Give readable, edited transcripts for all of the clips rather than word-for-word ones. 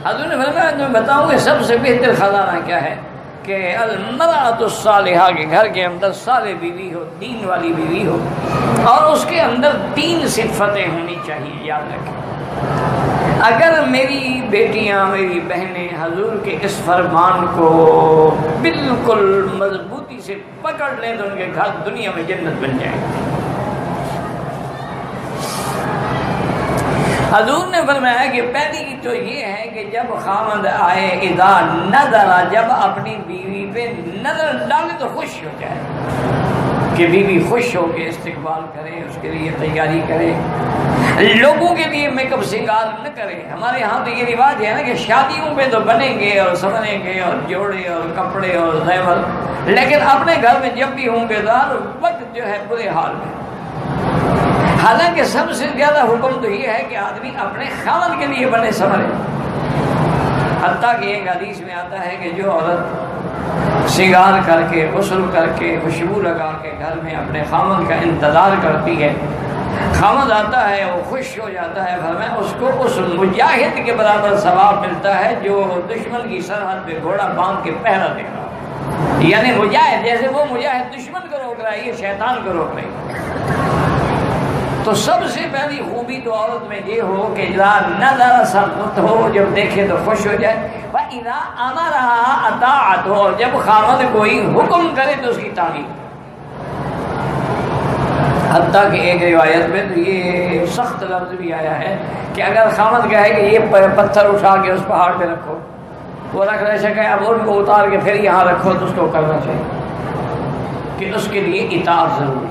حضور نے فرمایا میں بتاؤں کہ سب سے بہتر خزانہ کیا ہے کہ المرأۃ الصالحہ کے گھر کے اندر صالح بیوی ہو، دین والی بیوی ہو، اور اس کے اندر 3 صفتیں ہونی چاہیے. یاد رکھیں اگر میری بیٹیاں میری بہنیں حضور کے اس فرمان کو بالکل مضبوطی سے پکڑ لیں تو ان کے گھر دنیا میں جنت بن جائے گی. حضور نے فرمایا کہ پہلی تو یہ ہے کہ جب خامد آئے اذا نظر، جب اپنی بیوی پہ نظر ڈالے تو خوش ہو جائے، کہ بیوی خوش ہو کے استقبال کرے، اس کے لیے تیاری کرے، لوگوں کے لیے میک اپ سنگار نہ کرے. ہمارے ہاں تو یہ رواج ہے نا کہ شادیوں پہ تو بنیں گے اور سنیں گے اور جوڑے اور کپڑے اور زیور، لیکن اپنے گھر میں جب بھی ہوں گے دار وقت جو ہے برے حال میں. حالانکہ سب سے زیادہ حکم تو یہ ہے کہ آدمی اپنے خاوند کے لیے بنے سنورے. حتیٰ کہ ایک حدیث میں آتا ہے کہ جو عورت سنگار کر کے غسل کر کے خوشبو لگا کے گھر میں اپنے خاوند کا انتظار کرتی ہے، خاوند آتا ہے وہ خوش ہو جاتا ہے، گھر میں اس کو اس مجاہد کے برابر ثواب ملتا ہے جو دشمن کی سرحد پہ گھوڑا باندھ کے پہرا دے رہا. یعنی مجاہد جیسے وہ مجاہد دشمن کو روک رہا ہے، یہ شیطان کو روک رہی ہے. تو سب سے پہلی خوبی تو عورت میں یہ ہو کہ اذا نظر سرت ہو، جب دیکھے تو خوش ہو جائے، وَإِذَا أَمَرَهَا أَطَاعَتْ، اور جب خاوند کوئی حکم کرے تو اس کی تعمیل. حتیٰ کہ ایک روایت میں تو یہ سخت لفظ بھی آیا ہے کہ اگر خاوند کہے کہ یہ پتھر اٹھا کے اس پہاڑ پہ رکھو، وہ رکھ رہے سکے، اب ان کو اتار کے پھر یہاں رکھو، تو اس کو کرنا چاہیے کہ اس کے لیے اطاعت ضروری.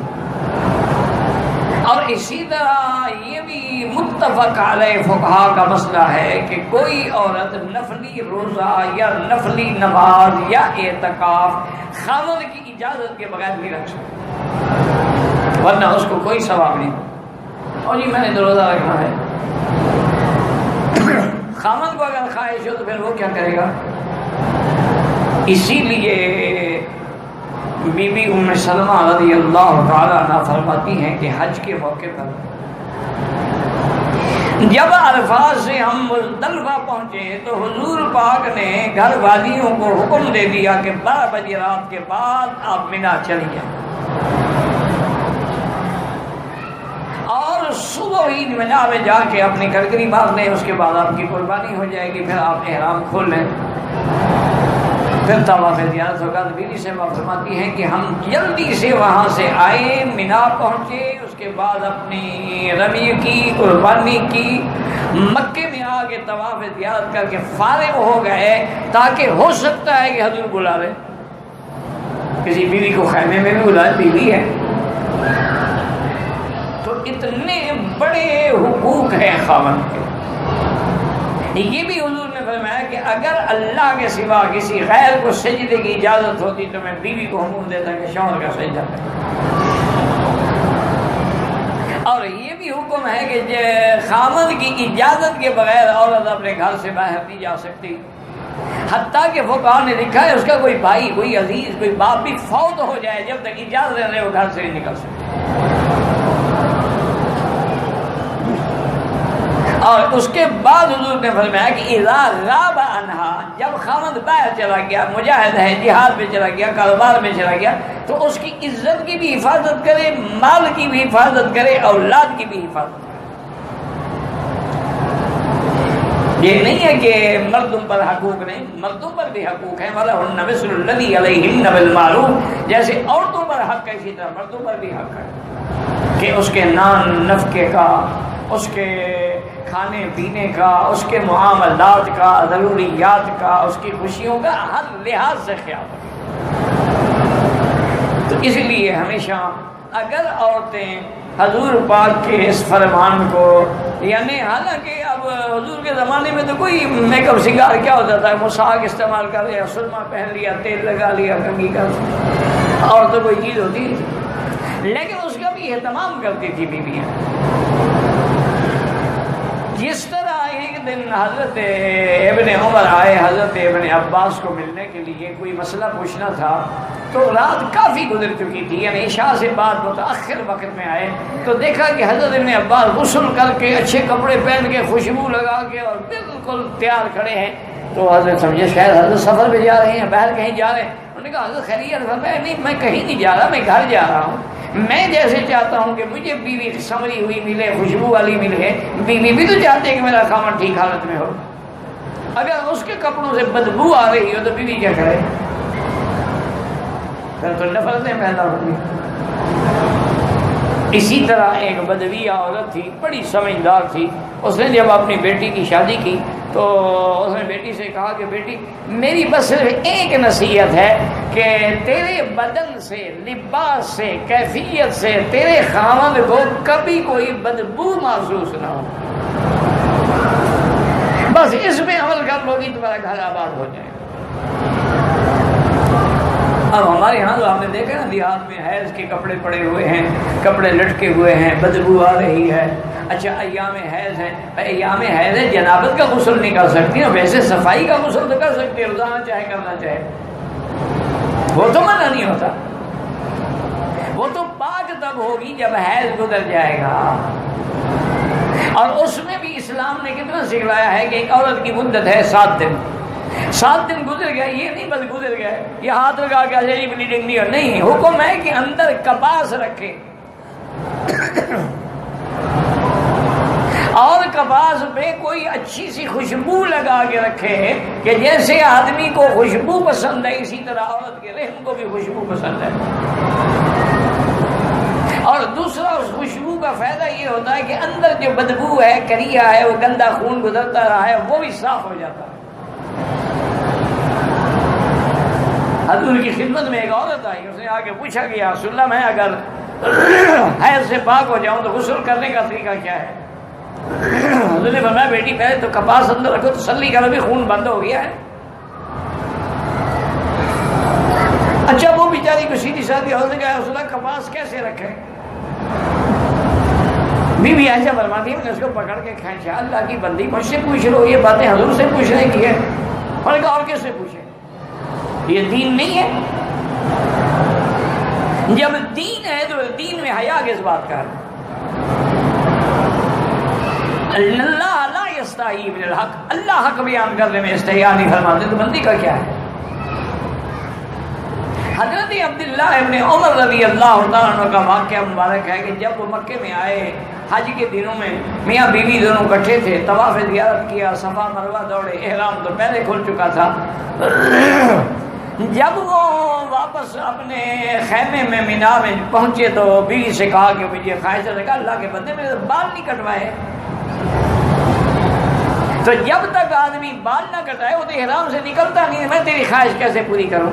اور اسی طرح یہ بھی متفق علیہ فقہا کا مسئلہ ہے کہ کوئی عورت نفلی روزہ یا نفلی نماز یا اعتکاف خاوند کی اجازت کے بغیر نہیں رکھ سکتی، ورنہ اس کو کوئی ثواب نہیں. اور جی میں نے تو روزہ رکھنا ہے، خاوند کو اگر خواہش ہو تو پھر وہ کیا کرے گا. اسی لیے بی بی ام سلمہ رضی اللہ تعالیٰ عنہ فرماتی ہیں کہ حج کے موقع پر جب عرفات سے ہم مزدلفہ پہنچے تو حضور پاک نے گھر والیوں کو حکم دے دیا کہ 12 بجے رات کے بعد آپ منا چلیے، اور صبح ہی منا میں جا کے اپنی گھرگری مار لیں، اس کے بعد آپ کی قربانی ہو جائے گی، پھر آپ احرام کھول لیں، پھر طواف زیارت ہوگا. بیوی سے فرماتی ہیں کہ ہم جلدی سے وہاں سے آئے، منا پہنچے، اس کے بعد اپنی رمی کی، قربانی کی، مکے میں آ کے طواف زیارت کر کے فارغ ہو گئے، تاکہ ہو سکتا ہے کہ حضور بلا لے. کسی بیوی کو خیمے میں بھی بلائے، بیوی ہے. تو اتنے بڑے حقوق ہیں خاوند کے. یہ بھی حضور نے فرمایا کہ اگر اللہ کے سوا کسی غیر کو سجدے کی اجازت ہوتی تو میں بیوی کو حکم دیتا کہ شوہر کا سجدہ کرے. اور یہ بھی حکم ہے کہ خاوند کی اجازت کے بغیر عورت اپنے گھر سے باہر نہیں جا سکتی. حتیٰ کہ فقہا نے لکھا ہے اس کا کوئی بھائی، کوئی عزیز، کوئی باپ بھی فوت ہو جائے، جب تک اجازت رہے وہ گھر سے نہیں نکل سکتے. اور اس کے بعد حضور نے فرمایا کہ اذا غاب عنہا، جب خاوند باہر چلا گیا، مجاہد ہے، جہاد میں چلا گیا، کاروبار میں چلا گیا، تو اس کی عزت کی بھی حفاظت کرے، مال کی بھی حفاظت کرے، اولاد کی بھی حفاظت کرے. یہ نہیں ہے کہ مردوں پر حقوق نہیں، مردوں پر بھی حقوق ہیں. وَلَهُنَّ مِثْلُ الَّذِي عَلَيْهِنَّ بِالْمَعْرُوفِ، جیسے عورتوں پر حق ہے اسی طرح مردوں پر بھی حق ہے کہ اس کے نان نفقے کا، اس کے کھانے پینے کا، اس کے معاملات کا، ضروریات کا، اس کی خوشیوں کا ہر لحاظ سے خیال رکھیں. تو اس لیے ہمیشہ اگر عورتیں حضور پاک کے اس فرمان کو، یعنی حالانکہ اب حضور کے زمانے میں تو کوئی میک اپ سنگار کیا ہوتا تھا، مساق استعمال کر لیا، سرما پہن لیا، تیل لگا لیا، کنگھی کر، اور تو کوئی چیز ہوتی نہیں، لیکن اس کا بھی اہتمام کرتی تھی بیویاں. جس طرح ایک دن حضرت ابن عمر آئے حضرت ابن عباس کو ملنے کے لیے، کوئی مسئلہ پوچھنا تھا، تو رات کافی گزر چکی تھی، یعنی عشاء سے بعد متأخر وقت میں آئے تو دیکھا کہ حضرت ابن عباس غسل کر کے اچھے کپڑے پہن کے خوشبو لگا کے اور بالکل تیار کھڑے ہیں۔ تو حضرت سمجھے شاید حضرت سفر پہ جا رہے ہیں، باہر کہیں جا رہے ہیں۔ انہوں نے کہا حضرت خیریت؟ فرمایا نہیں، میں کہیں نہیں جا رہا، میں گھر جا رہا ہوں۔ میں جیسے چاہتا ہوں کہ مجھے بیوی سنوری ہوئی ملے، خوشبو والی ملے، بیوی بھی تو چاہتے ہیں کہ میرا خامن ٹھیک حالت میں ہو۔ اگر اس کے کپڑوں سے بدبو آ رہی ہو تو بیوی کیا کرے؟ پھر تو نفرتیں پیدا ہوگی۔ اسی طرح ایک بدویہ عورت تھی، بڑی سمجھدار تھی، اس نے جب اپنی بیٹی کی شادی کی تو اس نے بیٹی سے کہا کہ بیٹی میری بس صرف ایک نصیحت ہے کہ تیرے بدن سے، لباس سے، کیفیت سے تیرے خاوند کو کبھی کوئی بدبو محسوس نہ ہو، بس اس پہ عمل کر لو گی تمہارا گھر آباد ہو جائے گا۔ اب ہمارے یہاں تو آپ نے دیکھا نا، دیہات میں حیض کے کپڑے پڑے ہوئے ہیں، کپڑے لٹکے ہوئے ہیں، بدبو آ رہی ہے۔ اچھا ایام حیض ہے، ایام حیض ہے، جنابت کا غسل نہیں کر سکتی، ویسے صفائی کا غسل تو کر سکتی ہے، روزانہ چاہے کرنا چاہے، وہ تو منع نہیں ہوتا۔ وہ تو پاک تب ہوگی جب حیض گزر جائے گا، اور اس میں بھی اسلام نے کتنا سکھلایا ہے کہ ایک عورت کی مدت ہے 7 دن۔ 7 دن گزر گئے، یہ نہیں بس گزر گئے، یہ ہاتھ لگا کے اچھا بلیڈنگ نہیں ہو، نہیں، حکم ہے کہ اندر کپاس رکھے اور کپاس پہ کوئی اچھی سی خوشبو لگا کے رکھے کہ جیسے آدمی کو خوشبو پسند ہے اسی طرح عورت کے رحم کو بھی خوشبو پسند ہے۔ اور دوسرا اس خوشبو کا فائدہ یہ ہوتا ہے کہ اندر جو بدبو ہے، کریا ہے، وہ گندا خون گزرتا رہا ہے، وہ بھی صاف ہو جاتا ہے۔ حضور کی خدمت میں ایک عورت آئی، اس نے آ کے پوچھا کہ یا رسول اللہ میں اگر حیض سے پاک ہو جاؤں تو غسل کرنے کا طریقہ کیا ہے؟ حضور نے فرمایا بیٹی پہلے تو کپاس اندر رکھو، تسلی کرو بھی خون بند ہو گیا ہے۔ اچھا وہ بیچاری کو سیدھی سادھی حضرت نے کہا رسول اللہ کپاس کیسے رکھے؟ بی بی عائشہ فرماتی ہے میں نے اس کو پکڑ کے کھینچا، اللہ کی بندی مجھ سے پوچھ لو، یہ باتیں حضور سے پوچھنے کی ہے؟ اور کہا اور کس سے پوچھے؟ یہ دین نہیں ہے؟ جب دین ہے تو دین میں حیا کس بات کا ہے؟ اللہ لا یستحی من الحق، اللہ حق بیان کرنے میں استحیا نہیں فرماتے، تو بندی کا کیا ہے؟ حضرت عبداللہ ابن عمر رضی اللہ تعالیٰ عنہ کا واقعہ مبارک ہے کہ جب وہ مکے میں آئے حج کے دنوں میں، میاں بیوی دونوں اکٹھے تھے، طواف زیارت کیا، صفا مروہ دوڑے، احرام تو پہلے کھل چکا تھا۔ جب وہ واپس اپنے خیمے میں مینا میں پہنچے تو بیوی سے کہا کہ مجھے خواہش ہے، کہا اللہ کے بندے میرے بال نہیں کٹوائے۔ تو جب تک آدمی بال نہ کٹائے وہ تو احرام سے نکلتا نہیں، میں تیری خواہش کیسے پوری کروں؟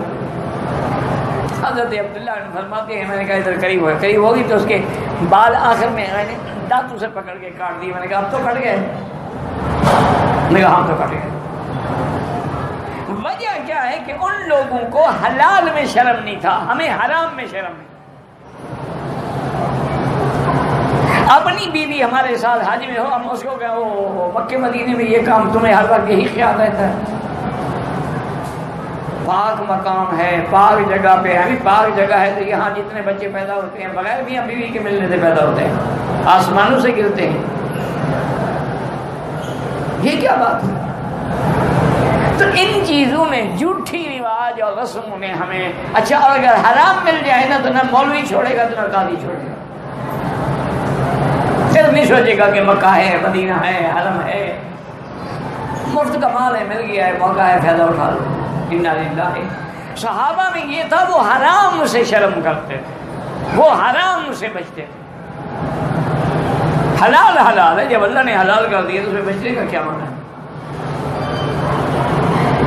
حضرت عبداللہ فرماتے ہیں میں نے کہا ادھر قریب ہوگی تو اس کے بال آخر میں میں نے دانتوں سے پکڑ کے کاٹ دی۔ میں نے کہا اب تو کٹ گئے؟ میں نے کہا ہم تو کٹ گئے۔ وجہ کیا ہے کہ ان لوگوں کو حلال میں شرم نہیں تھا، ہمیں حرام میں شرم نہیں۔ اپنی بیوی ہمارے ساتھ حج میں ہو، ہم اس کو کہ وہ مکے مدینے میں یہ کام تمہیں ہر وقت یہی خیال رہتا ہے؟ پاک مقام ہے، پاک جگہ پہ ہے، پاک جگہ ہے تو یہاں جتنے بچے پیدا ہوتے ہیں بغیر میاں بیوی کے ملنے سے پیدا ہوتے ہیں، آسمانوں سے گرتے ہیں، یہ کیا بات ہے؟ تو ان چیزوں میں جھوٹی رواج اور رسموں میں ہمیں اچھا، اور اگر حرام مل جائے نا تو نہ مولوی چھوڑے گا تو نہ قاضی چھوڑے گا، پھر نہیں سوچے گا کہ مکہ ہے، مدینہ ہے، حرم ہے، مفت کا مال ہے، مل گیا ہے، موقع ہے، فائدہ اٹھا لو۔ انا للہ۔ صحابہ میں یہ تھا وہ حرام سے شرم کرتے تھے، وہ حرام سے بچتے تھے۔ حلال حلال ہے، جب اللہ نے حلال کر دیا تو اس میں بچنے کا کیا معنی ہے؟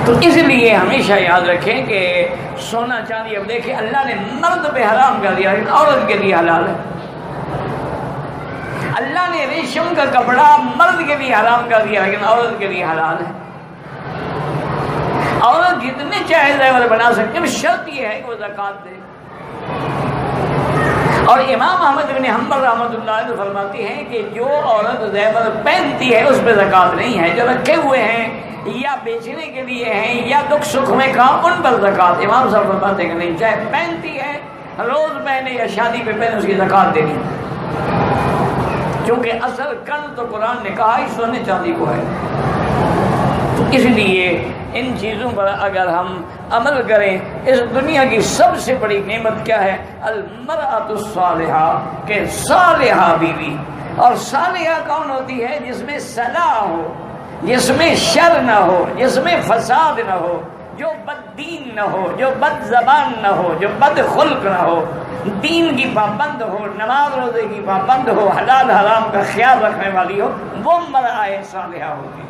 تو اس لیے ہمیشہ یاد رکھیں کہ سونا چاندی، اب دیکھیں اللہ نے مرد پہ حرام کر دیا لیکن عورت کے لیے حلال ہے۔ اللہ نے ریشم کا کپڑا مرد کے لیے حرام کر دیا لیکن عورت کے لیے حلال ہے۔ عورت جتنے چاہے زیور بنا سکتے ہیں، شرط یہ ہے کہ وہ زکوٰۃ دے، اور امام احمد بن حنبل رحمۃ اللہ علیہ فرماتے ہیں کہ جو عورت زیور پہنتی ہے اس پہ زکوٰۃ نہیں ہے، جو رکھے ہوئے ہیں یا بیچنے کے لیے ہیں یا دکھ سکھ میں کام، ان پر زکوٰۃ۔ امام صاحب فرماتے ہیں کہ نہیں، چاہے پہنتی ہے، روز پہنے یا شادی پہ پہنے، اس کی زکوٰۃ دینی، کیونکہ اصل کنز تو قرآن نے کہا ہی سونے چاندی کو ہے۔ تو اس لیے ان چیزوں پر اگر ہم عمل کریں، اس دنیا کی سب سے بڑی نعمت کیا ہے؟ المرأۃ الصالحہ، کہ صالحہ بیوی۔ اور صالحہ کون ہوتی ہے؟ جس میں صلاح ہو، جس میں شر نہ ہو، جس میں فساد نہ ہو، جو بد دین نہ ہو، جو بد زبان نہ ہو، جو بد خلق نہ ہو، دین کی پابند ہو، نماز روزے کی پابند ہو، حلال حرام کا خیال رکھنے والی ہو، وہ مرأۃ صالحہ ہوتی ہے۔